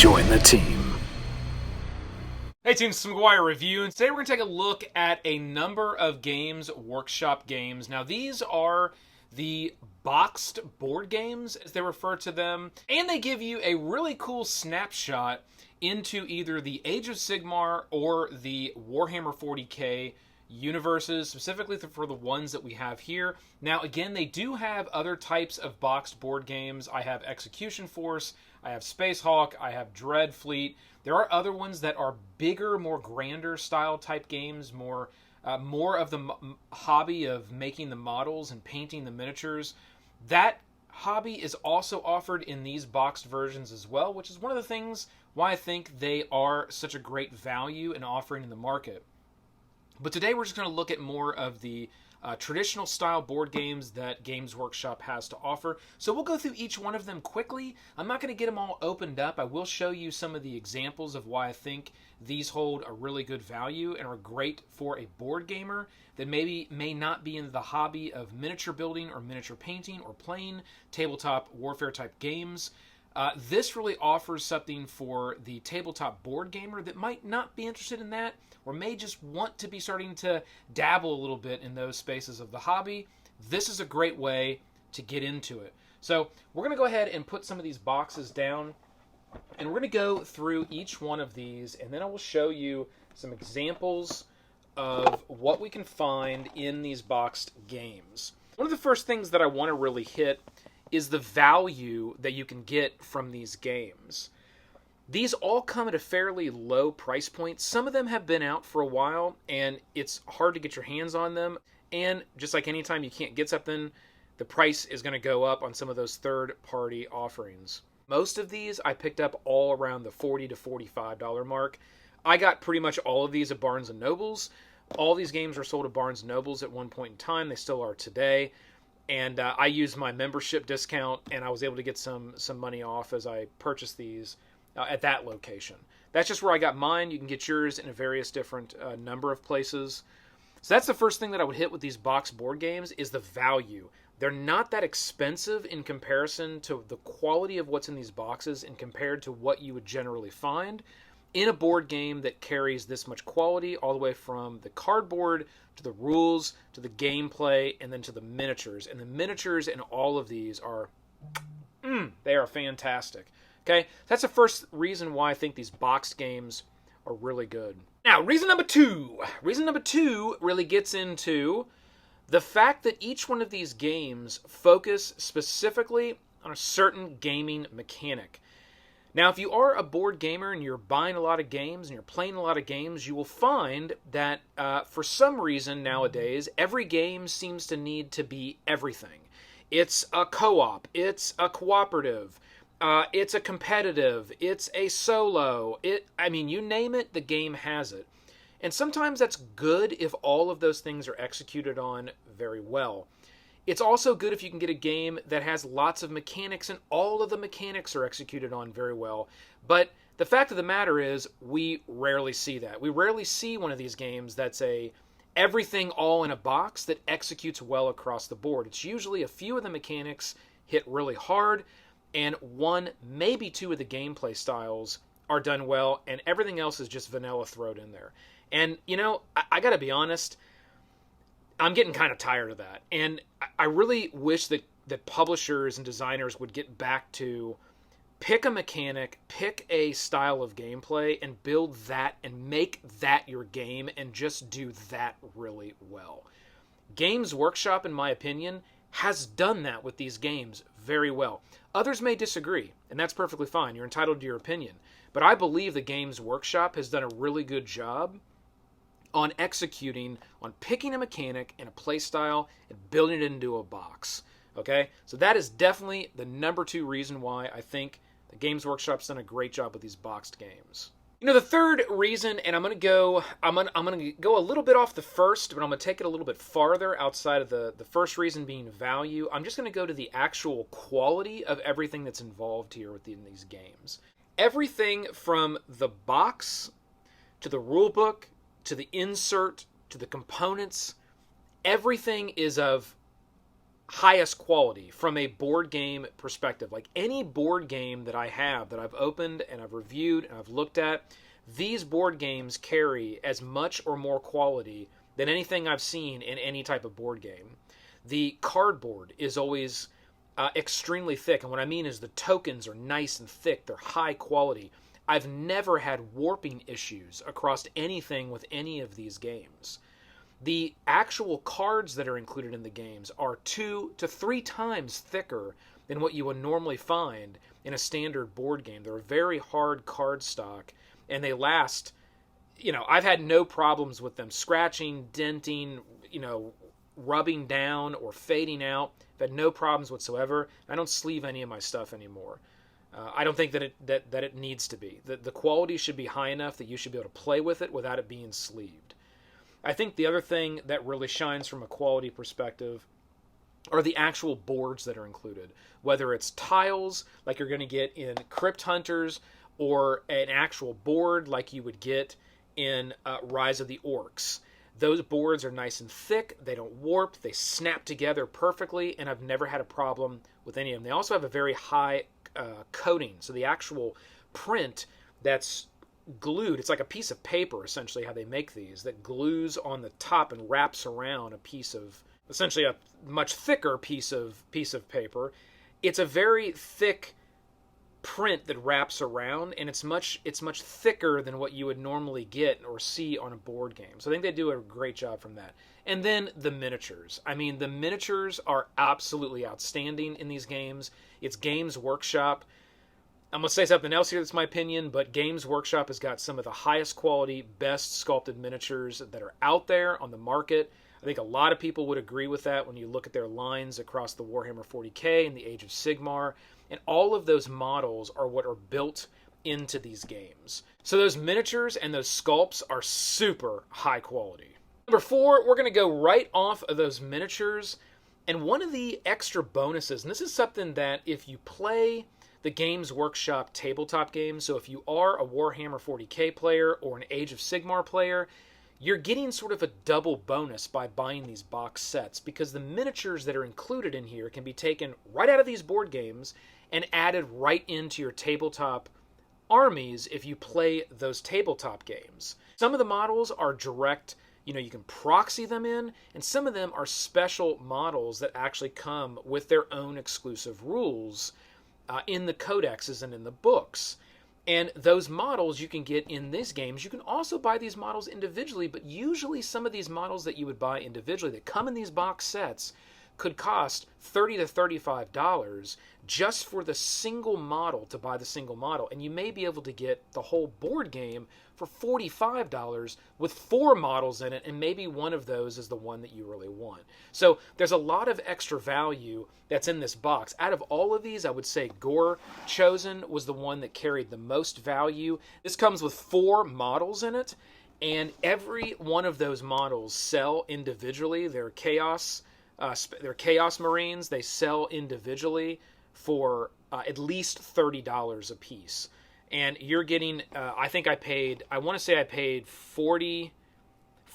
Join the team. Hey team, it's McGuire Review, and today we're going to take a look at a number of Games Workshop games. Now these are the boxed board games, as they refer to them, and they give you a really cool snapshot into either the Age of Sigmar or the Warhammer 40k universes, specifically for the ones that we have here. Now again, they do have other types of boxed board games. I have Execution Force, I have Space Hawk, I have Dread Fleet. There are other ones that are bigger, more grander style type games, more of the hobby of making the models and painting the miniatures. That hobby is also offered in these boxed versions as well, which is one of the things why I think they are such a great value and offering in the market. But today we're just going to look at more of the traditional style board games that Games Workshop has to offer. So we'll go through each one of them quickly. I'm not going to get them all opened up. I will show you some of the examples of why I think these hold a really good value and are great for a board gamer that maybe may not be in the hobby of miniature building or miniature painting or playing tabletop warfare type games. This really offers something for the tabletop board gamer that might not be interested in that, or may just want to be starting to dabble a little bit in those spaces of the hobby. This is a great way to get into it. So we're going to go ahead and put some of these boxes down, and we're going to go through each one of these, and then I will show you some examples of what we can find in these boxed games. One of the first things that I want to really hit is the value that you can get from these games. These all come at a fairly low price point. Some of them have been out for a while, and it's hard to get your hands on them. And just like anytime you can't get something, the price is going to go up on some of those third-party offerings. Most of these I picked up all around the $40 to $45 mark. I got pretty much all of these at Barnes & Nobles. All these games were sold at Barnes & Nobles at one point in time. They still are today. And I used my membership discount, and I was able to get some money off as I purchased these at that location. That's just where I got mine. You can get yours in a various different number of places. So that's the first thing that I would hit with these boxed board games is the value. They're not that expensive in comparison to the quality of what's in these boxes and compared to what you would generally find in a board game that carries this much quality, all the way from the cardboard to the rules to the gameplay and then to the miniatures. And the miniatures in all of these are, they are fantastic. Okay, that's the first reason why I think these boxed games are really good. Now, reason number two. Reason number two really gets into the fact that each one of these games focus specifically on a certain gaming mechanic. Now, if you are a board gamer and you're buying a lot of games and you're playing a lot of games, you will find that for some reason nowadays, every game seems to need to be everything. It's a co-op, it's a cooperative, it's a competitive, it's a solo, you name it, the game has it. And sometimes that's good if all of those things are executed on very well. It's also good if you can get a game that has lots of mechanics and all of the mechanics are executed on very well. But the fact of the matter is, we rarely see that. We rarely see one of these games that's everything all in a box that executes well across the board. It's usually a few of the mechanics hit really hard, and one, maybe two of the gameplay styles are done well, and everything else is just vanilla thrown in there. And, I gotta be honest, I'm getting kind of tired of that. And I really wish that publishers and designers would get back to pick a mechanic, pick a style of gameplay, and build that and make that your game and just do that really well. Games Workshop, in my opinion, has done that with these games very well. Others may disagree, and that's perfectly fine. You're entitled to your opinion. But I believe the Games Workshop has done a really good job on executing, on picking a mechanic and a play style and building it into a box. Okay? So that is definitely the number two reason why I think the Games Workshop's done a great job with these boxed games. The third reason, and I'm gonna go a little bit off the first, but I'm gonna take it a little bit farther outside of the first reason being value. I'm just gonna go to the actual quality of everything that's involved here within these games. Everything from the box to the rule book to the insert to the components, everything is of highest quality from a board game perspective. Like any board game that I have that I've opened and I've reviewed and I've looked at, these board games carry as much or more quality than anything I've seen in any type of board game. The cardboard is always extremely thick, and what I mean is the tokens are nice and thick. They're high quality. I've never had warping issues across anything with any of these games. The actual cards that are included in the games are 2 to 3 times thicker than what you would normally find in a standard board game. They're a very hard card stock, and they last, I've had no problems with them scratching, denting, rubbing down or fading out. I've had no problems whatsoever. I don't sleeve any of my stuff anymore. I don't think that it needs to be. The quality should be high enough that you should be able to play with it without it being sleeved. I think the other thing that really shines from a quality perspective are the actual boards that are included. Whether it's tiles, like you're going to get in Crypt Hunters, or an actual board like you would get in Rise of the Orcs. Those boards are nice and thick, they don't warp, they snap together perfectly, and I've never had a problem with any of them. They also have a very high coating, so the actual print that's glued, it's like a piece of paper essentially how they make these, that glues on the top and wraps around a piece of, essentially a much thicker piece of paper. It's a very thick print that wraps around, and it's much thicker than what you would normally get or see on a board game. So I think they do a great job from that. And then the miniatures. I mean, the miniatures are absolutely outstanding in these games. It's Games Workshop. I'm going to say something else here that's my opinion, but Games Workshop has got some of the highest quality, best sculpted miniatures that are out there on the market. I think a lot of people would agree with that when you look at their lines across the Warhammer 40K and the Age of Sigmar. And all of those models are what are built into these games. So those miniatures and those sculpts are super high quality. Number 4, we're going to go right off of those miniatures. And one of the extra bonuses, and this is something that if you play the Games Workshop tabletop games, so if you are a Warhammer 40K player or an Age of Sigmar player, you're getting sort of a double bonus by buying these box sets, because the miniatures that are included in here can be taken right out of these board games and added right into your tabletop armies if you play those tabletop games. Some of the models are direct, you can proxy them in, and some of them are special models that actually come with their own exclusive rules in the codexes and in the books. And those models you can get in these games. You can also buy these models individually, but usually some of these models that you would buy individually that come in these box sets could cost $30 to $35 just for the single model, to buy the single model. And you may be able to get the whole board game for $45 with 4 models in it, and maybe one of those is the one that you really want. So there's a lot of extra value that's in this box. Out of all of these, I would say Gore Chosen was the one that carried the most value. This comes with 4 models in it, and every one of those models sell individually. They're Chaos Marines. They sell individually for at least $30 a piece. And you're getting, I want to say I paid $40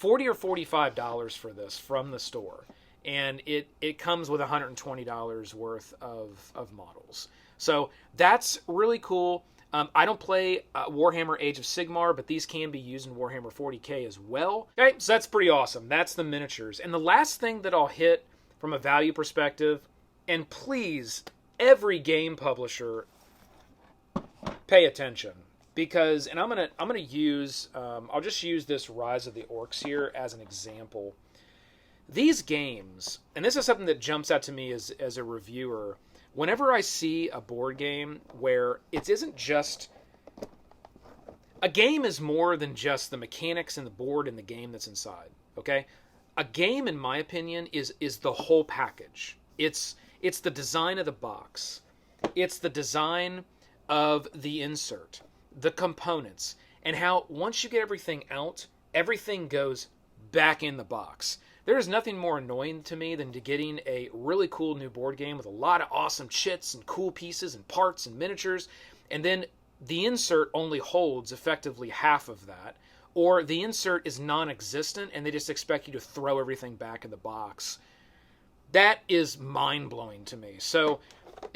or $45 for this from the store. And it comes with $120 worth of models. So that's really cool. I don't play Warhammer Age of Sigmar, but these can be used in Warhammer 40K as well. Okay, so that's pretty awesome. That's the miniatures. And the last thing that I'll hit from a value perspective, and please, every game publisher, pay attention, because, and I'm gonna use, I'll just use this Rise of the Orcs here as an example. These games, and this is something that jumps out to me as a reviewer, whenever I see a board game where it isn't just, a game is more than just the mechanics and the board and the game that's inside, okay? A game, in my opinion, is the whole package. It's the design of the box. It's the design of the insert, the components, and how once you get everything out, everything goes back in the box. There is nothing more annoying to me than getting a really cool new board game with a lot of awesome chits and cool pieces and parts and miniatures, and then the insert only holds effectively half of that, or the insert is non-existent and they just expect you to throw everything back in the box. That is mind-blowing to me. So,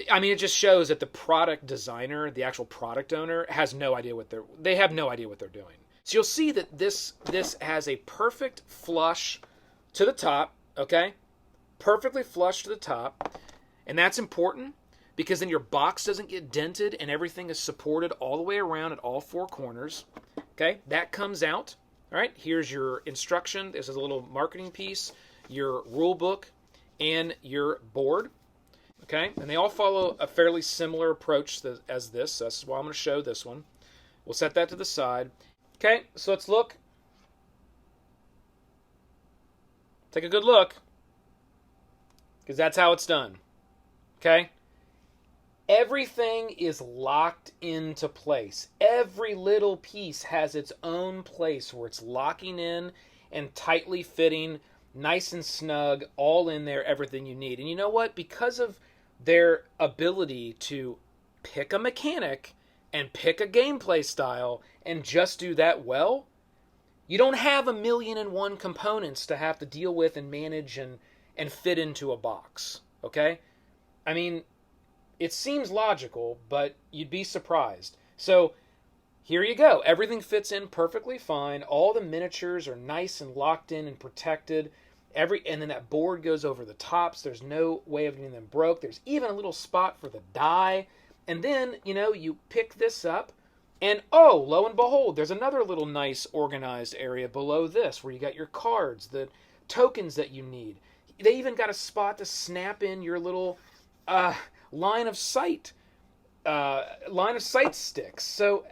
I mean, it just shows that the product designer, the actual product owner, has no idea they have no idea what they're doing. So you'll see that this has a perfect flush to the top, okay? Perfectly flush to the top. And that's important because then your box doesn't get dented and everything is supported all the way around at all four corners. Okay? That comes out. All right? Here's your instruction. This is a little marketing piece, your rule book, and your board. Okay? And they all follow a fairly similar approach as this. So that's why I'm going to show this one. We'll set that to the side. Okay, so let's look. Take a good look. Because that's how it's done. Okay? Everything is locked into place. Every little piece has its own place where it's locking in and tightly fitting, nice and snug, all in there, everything you need. And you know what? Because of their ability to pick a mechanic and pick a gameplay style and just do that well, you don't have 1,000,001 components to have to deal with and manage and fit into a box. Okay? I mean, it seems logical, but you'd be surprised. So here you go. Everything fits in perfectly fine. All the miniatures are nice and locked in and protected. And then that board goes over the tops. There's no way of getting them broke. There's even a little spot for the die. And then, you pick this up, and oh, lo and behold, there's another little nice organized area below this where you got your cards, the tokens that you need. They even got a spot to snap in your little line of sight sticks. So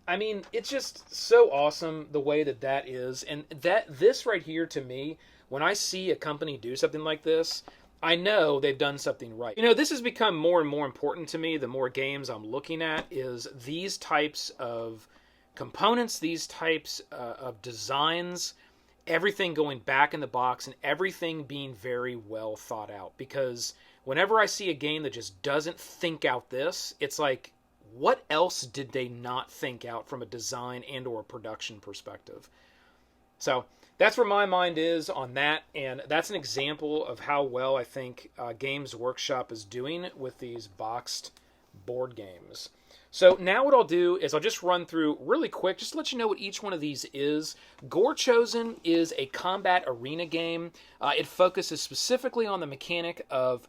it's just so awesome the way that is. And this right here, to me, when I see a company do something like this, I know they've done something right. This has become more and more important to me the more games I'm looking at, is these types of components, these types of designs, everything going back in the box and everything being very well thought out. Because whenever I see a game that just doesn't think out this, it's like, what else did they not think out from a design and or a production perspective? So that's where my mind is on that, and that's an example of how well I think Games Workshop is doing with these boxed board games. So now what I'll do is I'll just run through really quick, just to let you know what each one of these is. Gore Chosen is a combat arena game. It focuses specifically on the mechanic of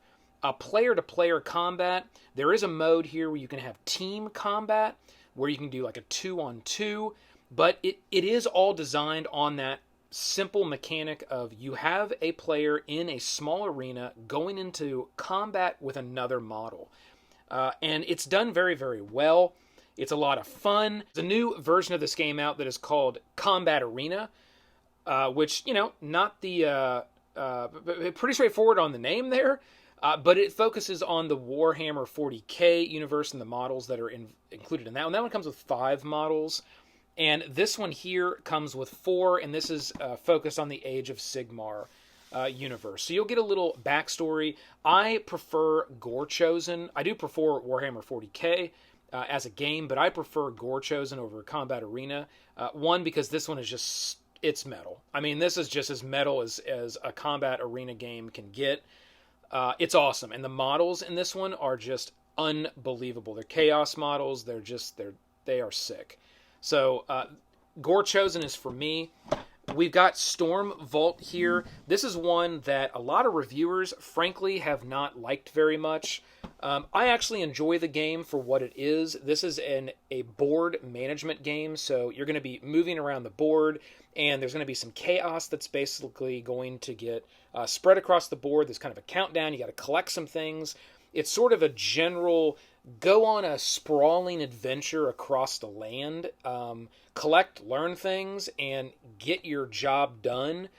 player-to-player combat. There is a mode here where you can have team combat, where you can do like a 2-on-2, but it is all designed on that simple mechanic of you have a player in a small arena going into combat with another model. And it's done very, very well. It's a lot of fun. There's a new version of this game out that is called Combat Arena, which, not the... pretty straightforward on the name there, but it focuses on the Warhammer 40K universe and the models that are included in that one. That one comes with 5 models. And this one here comes with 4, and this is focused on the Age of Sigmar universe. So you'll get a little backstory. I prefer Gore Chosen. I do prefer Warhammer 40K as a game, but I prefer Gore Chosen over Combat Arena. One, because this one is just, it's metal. I mean, this is just as metal as a Combat Arena game can get. It's awesome. And the models in this one are just unbelievable. They're Chaos models. They are sick. So, Gore Chosen is for me. We've got Storm Vault here. This is one that a lot of reviewers, frankly, have not liked very much. I actually enjoy the game for what it is. This is a board management game, so you're going to be moving around the board, and there's going to be some chaos that's basically going to get spread across the board. There's kind of a countdown. You got to collect some things. It's sort of a general go on a sprawling adventure across the land, collect, learn things, and get your job done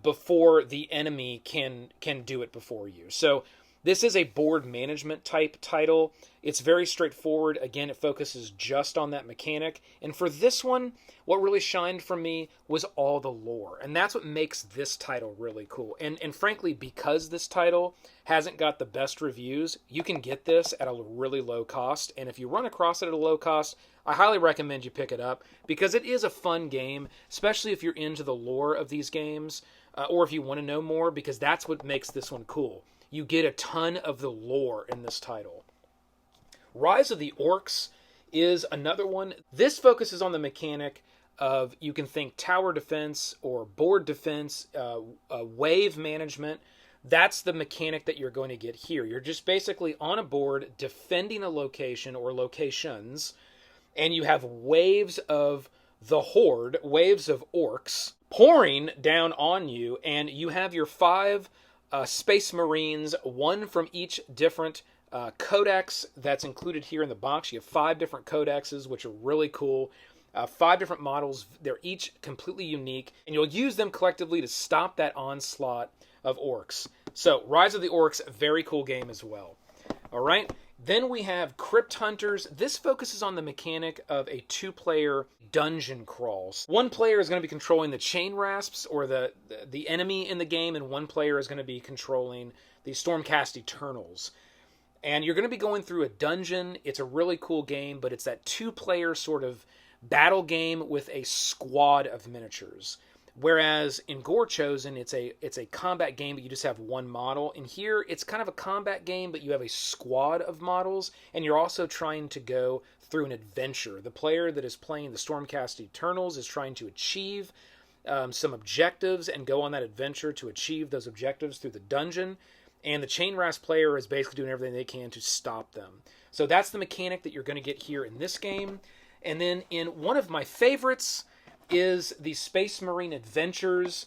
before the enemy can do it before you. So this is a board management type title. It's very straightforward. Again, it focuses just on that mechanic. And for this one, what really shined for me was all the lore. And that's what makes this title really cool. And frankly, because this title hasn't got the best reviews, you can get this at a really low cost. And if you run across it at a low cost, I highly recommend you pick it up because it is a fun game, especially if you're into the lore of these games. or if you want to know more, because that's what makes this one cool. You get a ton of the lore in this title. Rise of the Orcs is another one. This focuses on the mechanic of, you can think tower defense or board defense, wave management. That's the mechanic that you're going to get here. You're just basically on a board defending a location or locations, and you have waves of the horde, waves of orcs, pouring down on you, and you have your 5 Space Marines, one from each different codex that's included here in the box. You have 5 different codexes, which are really cool. 5 different models. They're each completely unique, and you'll use them collectively to stop that onslaught of orcs. So, Rise of the Orcs, very cool game as well. All right. Then we have Crypt Hunters. This focuses on the mechanic of a 2-player dungeon crawls. One player is going to be controlling the chain rasps, or the enemy in the game, and one player is going to be controlling the Stormcast Eternals. And you're going to be going through a dungeon. It's a really cool game, but it's that 2-player sort of battle game with a squad of miniatures. Whereas in Gore Chosen, it's a combat game, but you just have one model. And here, it's kind of a combat game, but you have a squad of models, and you're also trying to go through an adventure. The player that is playing the Stormcast Eternals is trying to achieve some objectives and go on that adventure to achieve those objectives through the dungeon. And the Chain Rasp player is basically doing everything they can to stop them. So that's the mechanic that you're going to get here in this game. And then in one of my favorites is the Space Marine Adventures.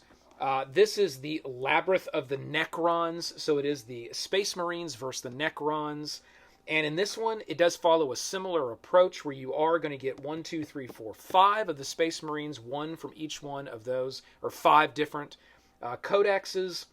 This is the Labyrinth of the Necrons. So it is the Space Marines versus the Necrons. And in this one, it does follow a similar approach where you are going to get 1, 2, 3, 4, 5 of the Space Marines, one from each one of those, or 5 different codexes.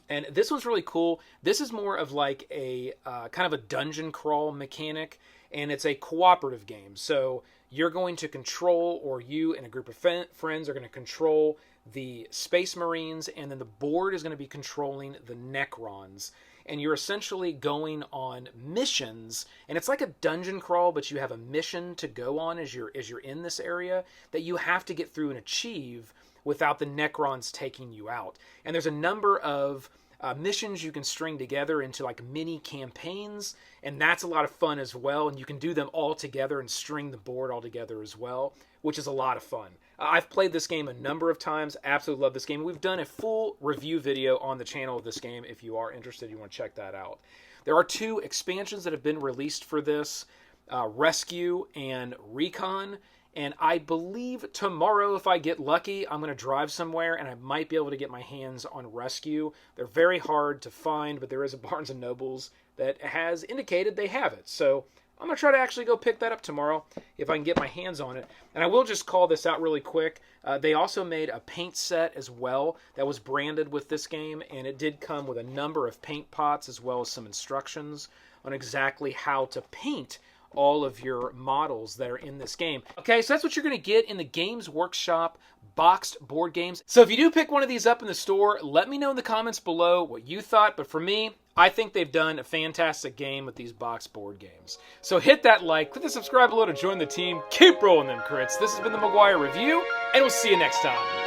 And this one's really cool. This is more of like a kind of a dungeon crawl mechanic, and it's a cooperative game. So you're going to control, or you and a group of friends are going to control the Space Marines, and then the board is going to be controlling the Necrons. And you're essentially going on missions, and it's like a dungeon crawl, but you have a mission to go on as you're in this area that you have to get through and achieve without the Necrons taking you out. And there's a number of missions you can string together into like mini campaigns, and that's a lot of fun as well. And you can do them all together and string the board all together as well, which is a lot of fun. I've played this game a number of times. Absolutely love this game. We've done a full review video on the channel of this game. If you are interested, you want to check that out. There are 2 expansions that have been released for this, Rescue and Recon. And I believe tomorrow, if I get lucky, I'm going to drive somewhere and I might be able to get my hands on Rescue. They're very hard to find, but there is a Barnes & Noble's that has indicated they have it. So I'm going to try to actually go pick that up tomorrow if I can get my hands on it. And I will just call this out really quick. They also made a paint set as well that was branded with this game, and it did come with a number of paint pots as well as some instructions on exactly how to paint all of your models that are in this game. Okay, so that's what you're going to get in the Games Workshop boxed board games. So if you do pick one of these up in the store, let me know in the comments below what you thought. But for me, I think they've done a fantastic game with these boxed board games. So hit that like, click the subscribe below to join the team. Keep rolling them crits. This has been the McGuire Review, and we'll see you next time.